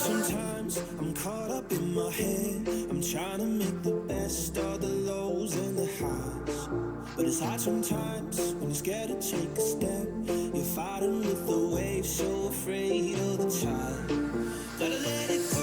Sometimes I'm caught up in my head. I'm trying to make the best of the lows and the highs. But it's hard sometimes when you're scared to take a step. You're fighting with the waves, so afraid of the tide. Gotta let it go.